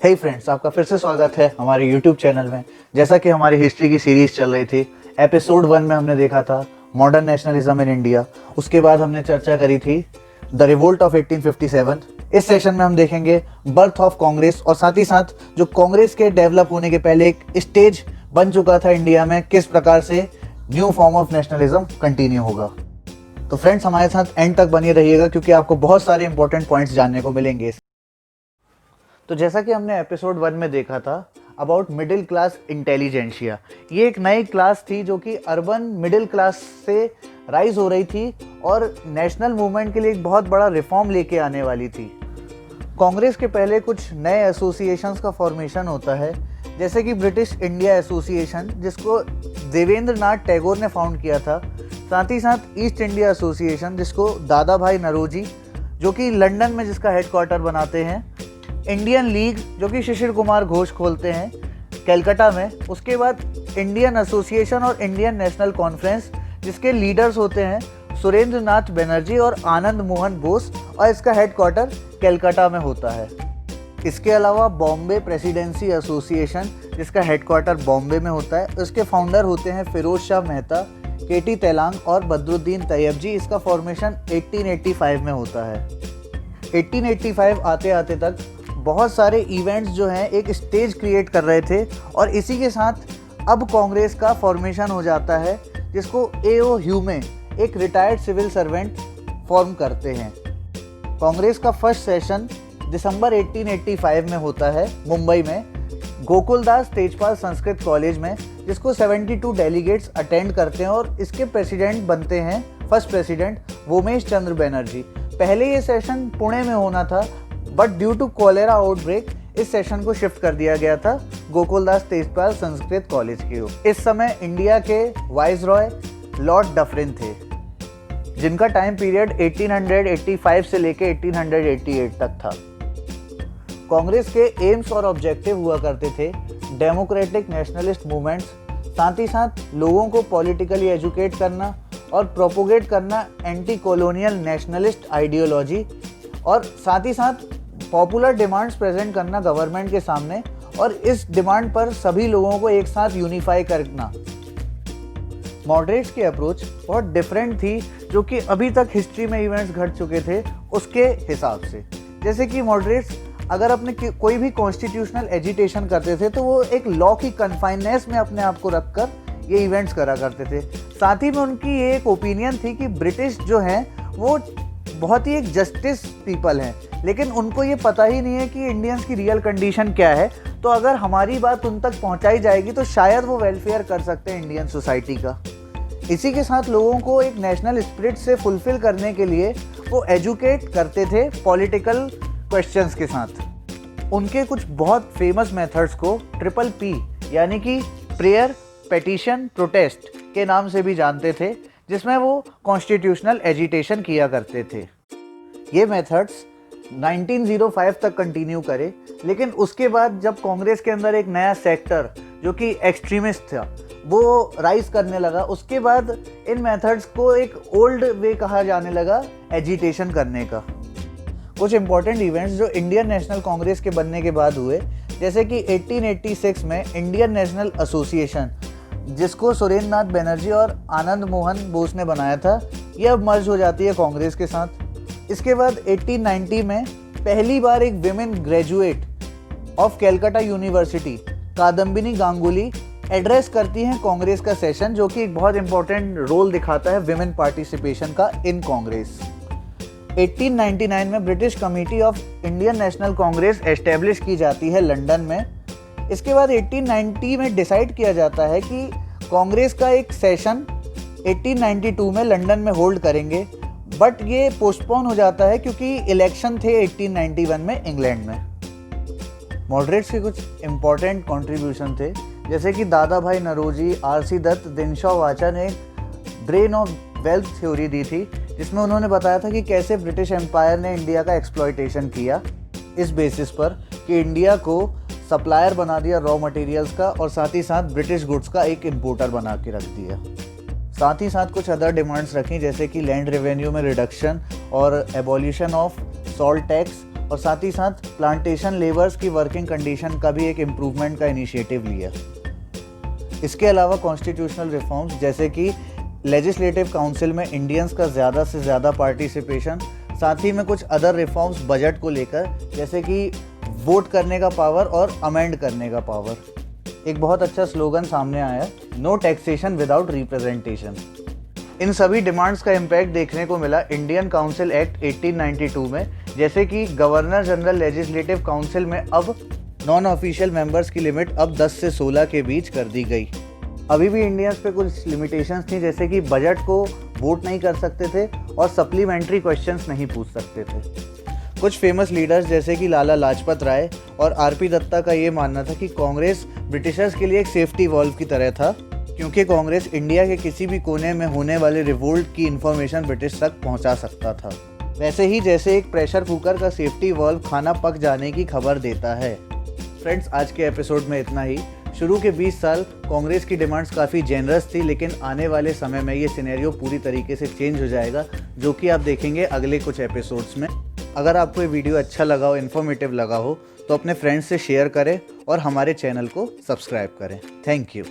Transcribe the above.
हे friends, आपका फिर से स्वागत है हमारे यूट्यूब चैनल में। जैसा कि हमारी हिस्ट्री की सीरीज चल रही थी, एपिसोड 1 में हमने देखा था मॉडर्न नेशनलिज्म इन इंडिया। उसके बाद हमने चर्चा करी थी द रिवोल्ट ऑफ 1857। इस सेशन में हम देखेंगे बर्थ ऑफ कांग्रेस और साथ ही साथ जो कांग्रेस के डेवलप होने के पहले एक स्टेज बन चुका था इंडिया में, किस प्रकार से new form of nationalism continue होगा। तो फ्रेंड्स, हमारे साथ एंड तक बने रहिएगा क्योंकि आपको बहुत सारे इंपॉर्टेंट पॉइंट्स जानने को मिलेंगे। तो जैसा कि हमने एपिसोड 1 में देखा था अबाउट मिडिल क्लास इंटेलिजेंशिया, ये एक नई क्लास थी जो कि अर्बन मिडिल क्लास से राइज हो रही थी और नेशनल मूवमेंट के लिए एक बहुत बड़ा रिफॉर्म लेके आने वाली थी। कांग्रेस के पहले कुछ नए एसोसिएशंस का फॉर्मेशन होता है, जैसे कि ब्रिटिश इंडिया एसोसिएशन, जिसको देवेंद्र नाथ टैगोर ने फाउंड किया था। साथ ही साथ ईस्ट इंडिया एसोसिएशन, जिसको दादा भाई नौरोजी, जो कि लंदन में जिसका हेडक्वार्टर बनाते हैं। इंडियन लीग, जो कि शिशिर कुमार घोष खोलते हैं कलकत्ता में। उसके बाद इंडियन एसोसिएशन और इंडियन नेशनल कॉन्फ्रेंस, जिसके लीडर्स होते हैं सुरेंद्र नाथ बनर्जी और आनंद मोहन बोस, और इसका हेडक्वार्टर कलकत्ता में होता है। इसके अलावा बॉम्बे प्रेसिडेंसी एसोसिएशन, जिसका हेडक्वार्टर बॉम्बे में होता है। उसके फाउंडर होते हैं फिरोज शाह मेहता, केटी तेलांग और बदरुद्दीन तैयब जी। इसका फॉर्मेशन 1885 में होता है। 1885 आते आते तक बहुत सारे इवेंट्स जो हैं एक स्टेज क्रिएट कर रहे थे, और इसी के साथ अब कांग्रेस का फॉर्मेशन हो जाता है, जिसको A.O. ह्यूमे, एक रिटायर्ड सिविल सर्वेंट, फॉर्म करते हैं। कांग्रेस का फर्स्ट सेशन दिसंबर 1885 में होता है मुंबई में गोकुलदास तेजपाल संस्कृत कॉलेज में, जिसको 72 डेलीगेट्स अटेंड करते हैं, और इसके प्रेसिडेंट बनते हैं, फर्स्ट प्रेसिडेंट वोमेश चंद्र बनर्जी। पहले ये सेशन पुणे में होना था, but due to cholera outbreak इस सेशन को शिफ्ट कर दिया गया था गोकुलदास तेजपाल संस्कृत कॉलेज की ओर। इस समय इंडिया के वाइसरॉय लॉर्ड डफरिन थे, जिनका टाइम पीरियड 1885 से लेके 1888 तक था। कांग्रेस के एम्स और ऑब्जेक्टिव हुआ करते थे डेमोक्रेटिक नेशनलिस्ट मूवमेंट्स, साथ ही साथ लोगों को पॉलिटिकली एजुकेट करना और प्रोपोगेट करना एंटी कॉलोनियल नेशनलिस्ट आइडियोलॉजी, और साथ ही साथ पॉपुलर डिमांड्स प्रेजेंट करना गवर्नमेंट के सामने, और इस डिमांड पर सभी लोगों को एक साथ यूनिफाई करना। मॉडरेट्स की अप्रोच बहुत डिफरेंट थी, जो कि अभी तक हिस्ट्री में इवेंट्स घट चुके थे उसके हिसाब से। जैसे कि मॉडरेट्स अगर अपने कोई भी कॉन्स्टिट्यूशनल एजिटेशन करते थे तो वो एक लॉ की कन्फाइननेस में अपने आप को रखकर ये इवेंट्स करा करते थे। साथ ही में उनकी ये एक ओपिनियन थी कि ब्रिटिश जो हैं वो बहुत ही एक जस्टिस पीपल हैं, लेकिन उनको ये पता ही नहीं है कि इंडियंस की रियल कंडीशन क्या है। तो अगर हमारी बात उन तक पहुंचाई जाएगी तो शायद वो वेलफेयर कर सकते हैं इंडियन सोसाइटी का। इसी के साथ लोगों को एक नेशनल स्पिरिट से फुलफिल करने के लिए वो एजुकेट करते थे पॉलिटिकल क्वेश्चंस के साथ। उनके कुछ बहुत फेमस मेथड्स को PPP यानी कि प्रेयर, पेटिशन, प्रोटेस्ट के नाम से भी जानते थे, जिसमें वो कॉन्स्टिट्यूशनल एजिटेशन किया करते थे। ये मेथड्स 1905 तक कंटिन्यू करे, लेकिन उसके बाद जब कांग्रेस के अंदर एक नया सेक्टर जो कि एक्सट्रीमिस्ट था वो राइज करने लगा, उसके बाद इन मेथड्स को एक ओल्ड वे कहा जाने लगा एजिटेशन करने का। कुछ इंपॉर्टेंट इवेंट्स जो इंडियन नेशनल कांग्रेस के बनने के बाद हुए, जैसे कि 1886 में इंडियन नेशनल एसोसिएशन, जिसको सुरेंद्र नाथ बनर्जी और आनंद मोहन बोस ने बनाया था, यह अब मर्ज हो जाती है कांग्रेस के साथ। इसके बाद 1890 में पहली बार एक women graduate of Calcutta university Kadambini Ganguly address करती हैं कांग्रेस का सेशन, जो कि एक बहुत इंपॉर्टेंट रोल दिखाता है विमेन पार्टिसिपेशन का इन कांग्रेस। 1899 में British committee of Indian national Congress establish की जाती है लंदन में। इसके बाद 1890 में डिसाइड किया जाता है कि कांग्रेस का एक सेशन 1892 में लंदन में होल्ड करेंगे, बट ये पोस्टपोन हो जाता है क्योंकि इलेक्शन थे 1891 में इंग्लैंड में। मॉडरेट्स के कुछ इंपॉर्टेंट कंट्रीब्यूशन थे, जैसे कि दादा भाई नौरोजी, R.C. दत्त, दिनशॉ वाचा ने ड्रेन ऑफ वेल्थ थ्योरी दी थी, जिसमें उन्होंने बताया था कि कैसे ब्रिटिश एम्पायर ने इंडिया का एक्सप्लॉयटेशन किया, इस बेसिस पर कि इंडिया को सप्लायर बना दिया रॉ मटेरियल्स का, और साथ ही साथ ब्रिटिश गुड्स का एक इंपोर्टर बना के रख दिया। साथ ही साथ कुछ अदर डिमांड्स रखी, जैसे कि लैंड रेवेन्यू में रिडक्शन और एबॉलिशन ऑफ सॉल्ट टैक्स, और साथ ही साथ प्लांटेशन लेबर्स की वर्किंग कंडीशन का भी एक इम्प्रूवमेंट का इनिशिएटिव लिया। इसके अलावा कॉन्स्टिट्यूशनल रिफॉर्म्स जैसे कि लेजिस्लेटिव काउंसिल में इंडियंस का ज़्यादा से ज़्यादा पार्टिसिपेशन, साथ ही में कुछ अदर रिफॉर्म्स बजट को लेकर जैसे कि वोट करने का पावर और अमेंड करने का पावर। एक बहुत अच्छा स्लोगन सामने आया, नो टैक्सेशन विदाउट रिप्रेजेंटेशन। इन सभी डिमांड्स का इम्पैक्ट देखने को मिला इंडियन काउंसिल एक्ट 1892 में, जैसे कि गवर्नर जनरल लेजिस्लेटिव काउंसिल में अब नॉन ऑफिशियल मेंबर्स की लिमिट अब 10 से 16 के बीच कर दी गई। अभी भी इंडियंस पे कुछ लिमिटेशंस थी, जैसे कि बजट को वोट नहीं कर सकते थे और सप्लीमेंट्री क्वेश्चंस नहीं पूछ सकते थे। कुछ फेमस लीडर्स जैसे कि लाला लाजपत राय और आरपी दत्ता का ये मानना था कि कांग्रेस ब्रिटिशर्स के लिए एक सेफ्टी वॉल्व की तरह था, क्योंकि कांग्रेस इंडिया के किसी भी कोने में होने वाले रिवोल्ट की इन्फॉर्मेशन ब्रिटिश तक पहुंचा सकता था, वैसे ही जैसे एक प्रेशर कुकर का सेफ्टी वॉल्व खाना पक जाने की खबर देता है। फ्रेंड्स, आज के एपिसोड में इतना ही। शुरू के 20 साल कांग्रेस की डिमांड्स काफ़ी जेनरस थी, लेकिन आने वाले समय में ये सिनेरियो पूरी तरीके से चेंज हो जाएगा, जो कि आप देखेंगे अगले कुछ एपिसोड्स में। अगर आपको ये वीडियो अच्छा लगा हो, इन्फॉर्मेटिव लगा हो, तो अपने फ्रेंड्स से शेयर करें और हमारे चैनल को सब्सक्राइब करें। Thank you.